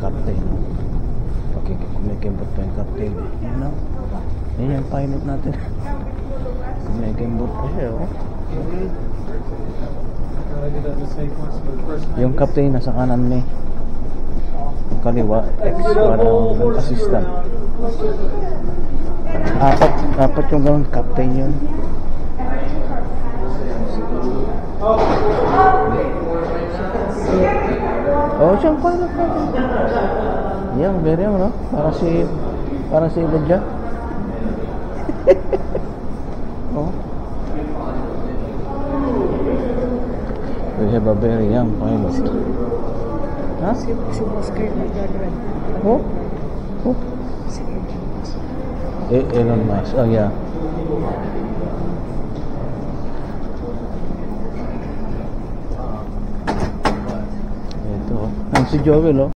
captain. Okay, kumikembot pa yung captain. Yan o. Yan yung pilot natin. Kumikembot pa siya o. Yung captain nasa kanan ni. Yung kaliwa, parang assistant. Apat yung ganun, captain yun. Oh, siyang pilot pa. Yan, very young, no? Para si Badja. Oh. We have a very young pilot. Ha? Si Oscar nag-graduate. Oh? Oh? Si Elon Musk. Elon Musk. Oh, yeah. Ito. Ang si Joel, oh.